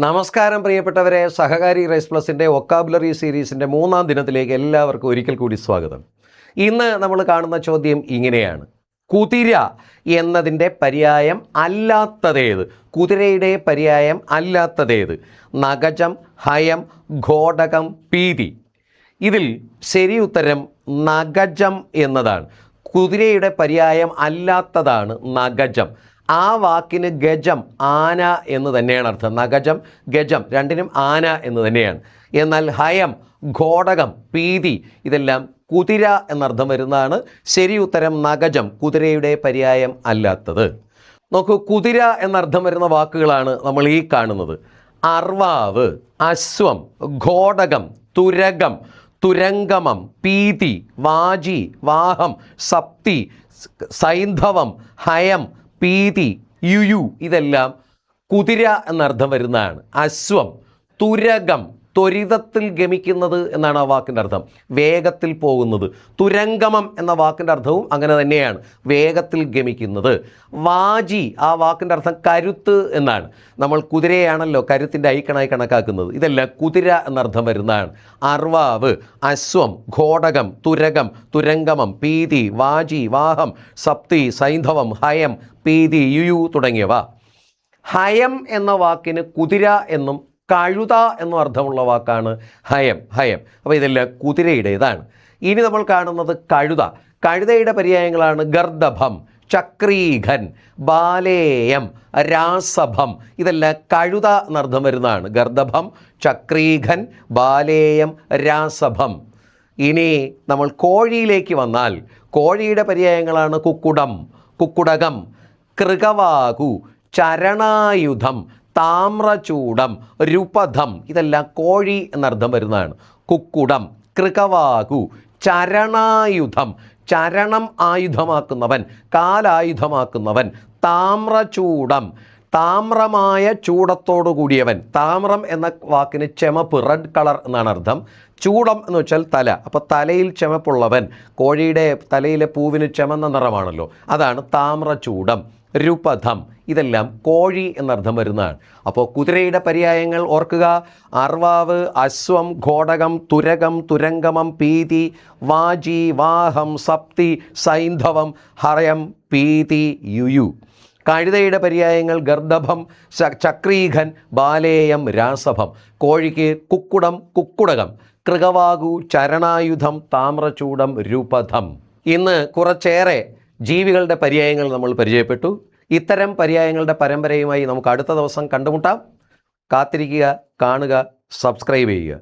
നമസ്കാരം പ്രിയപ്പെട്ടവരെ, സഹകാരി rice പ്ലസിൻ്റെ vocabulary സീരീസിൻ്റെ 3-ാം ദിനത്തിലേക്ക് എല്ലാവർക്കും ഒരിക്കൽ കൂടി സ്വാഗതം. ഇന്ന് നമ്മൾ കാണുന്ന ചോദ്യം ഇങ്ങനെയാണ്: കുതിര എന്നതിൻ്റെ പര്യായം അല്ലാത്തതേത്? കുതിരയുടെ പര്യായം അല്ലാത്തതേത്? നഗജം, ഹയം, ഘോടകം, പീതി. ഇതിൽ ശരി ഉത്തരം നഗജം എന്നതാണ്. കുതിരയുടെ പര്യായം അല്ലാത്തതാണ് നഗജം. ആ വാക്കിന് ഗജം, ആന എന്ന് തന്നെയാണ് അർത്ഥം. നഗജം, ഗജം രണ്ടിനും ആന എന്ന് തന്നെയാണ്. എന്നാൽ ഹയം, ഘോടകം, പീതി ഇതെല്ലാം കുതിര എന്നർത്ഥം വരുന്നതാണ്. ശരി ഉത്തരം നഗജം, കുതിരയുടെ പര്യായം അല്ലാത്തത്. നോക്കൂ, കുതിര എന്നർത്ഥം വരുന്ന വാക്കുകളാണ് നമ്മൾ ഈ കാണുന്നത്: അർവാവ്, അശ്വം, ഘോടകം, തുരകം, തുരങ്കമം, പീതി, വാജി, വാഹം, സപ്തി, സൈന്ധവം, ഹയം, പീതി, യുയു ഇതെല്ലാം കുതിര എന്നർത്ഥം വരുന്നതാണ്. അശ്വം, തുരകം, ത്വരിതത്തിൽ ഗമിക്കുന്നത് എന്നാണ് ആ വാക്കിൻ്റെ അർത്ഥം, വേഗത്തിൽ പോകുന്നത്. തുരങ്കമം എന്ന വാക്കിൻ്റെ അർത്ഥവും അങ്ങനെ തന്നെയാണ്, വേഗത്തിൽ ഗമിക്കുന്നത്. വാജി, ആ വാക്കിൻ്റെ അർത്ഥം കരുത്ത് എന്നാണ്. നമ്മൾ കുതിരയാണല്ലോ കരുത്തിൻ്റെ ഐക്കണായി കണക്കാക്കുന്നത്. ഇതെല്ലാം കുതിര എന്നർത്ഥം വരുന്നതാണ്. അർവാവ്, അശ്വം, ഘോടകം, തുരകം, തുരങ്കമം, പീതി, വാജി, വാഹം, സപ്തി, സൈന്ധവം, ഹയം, പീതി, യുയു തുടങ്ങിയവ. ഹയം എന്ന വാക്കിന് കുതിര എന്നും കഴുത എന്നും അർത്ഥമുള്ള വാക്കാണ് ഹയം. അപ്പോൾ ഇതെല്ലാം കുതിരയുടേതാണ്. ഇനി നമ്മൾ കാണുന്നത് കഴുത. കഴുതയുടെ പര്യായങ്ങളാണ് ഗർദഭം, ചക്രീഘൻ, ബാലേയം, രാസഭം. ഇതെല്ലാം കഴുത എന്നർത്ഥം വരുന്നതാണ്. ഗർദഭം, ചക്രീഘൻ, ബാലേയം, രാസഭം. ഇനി നമ്മൾ കോഴിയിലേക്ക് വന്നാൽ കോഴിയുടെ പര്യായങ്ങളാണ് കുക്കുടം, കുക്കുടകം, കൃകവാകു, ചരണായുധം, താമ്രചൂടം, രുപഥം. ഇതെല്ലാം കോഴി എന്നർത്ഥം വരുന്നതാണ്. കുക്കുടം, കൃകവാകു, ചരണായുധം, ചരണം ആയുധമാക്കുന്നവൻ, കാലായുധമാക്കുന്നവൻ. താമ്രചൂടം, താമ്രമായ ചൂടത്തോടു കൂടിയവൻ. താമ്രം എന്ന വാക്കിന് ചെമപ്പ്, റെഡ് കളർ എന്നാണ് അർത്ഥം. ചൂടം എന്ന് വെച്ചാൽ തല, അപ്പോൾ തലയിൽ ചെമപ്പുള്ളവൻ. കോഴിയുടെ തലയിലെ പൂവിന് ചെമന്ന നിറമാണല്ലോ, അതാണ് താമ്രചൂടം. രുപഥം, ഇതെല്ലാം കോഴി എന്നർത്ഥം വരുന്നതാണ്. അപ്പോൾ കുതിരയുടെ പര്യായങ്ങൾ ഓർക്കുക: അർവാവ്, അശ്വം, ഘോടകം, തുരകം, തുരങ്കമം, പീതി, വാജി, വാഹം, സപ്തി, സൈന്ധവം, ഹയം, പീതി, യുയു. കഴുതയുടെ പര്യായങ്ങൾ ഗർദഭം, ചക്രീഘൻ, ബാലേയം, രാസഭം. കോഴിക്ക് കുക്കുടം, കുക്കുടകം, കൃകവാകു, ചരണായുധം, താമ്രചൂടം, രുപഥം. ഇന്ന് കുറച്ചേറെ ജീവികളുടെ പര്യായങ്ങൾ നമ്മൾ പരിചയപ്പെട്ടു. ഇത്തരം പര്യായങ്ങളുടെ പരമ്പരയുമായി നമുക്ക് അടുത്ത ദിവസം കണ്ടുമുട്ടാം. കാത്തിരിക്കുക, കാണുക, സബ്സ്ക്രൈബ് ചെയ്യുക.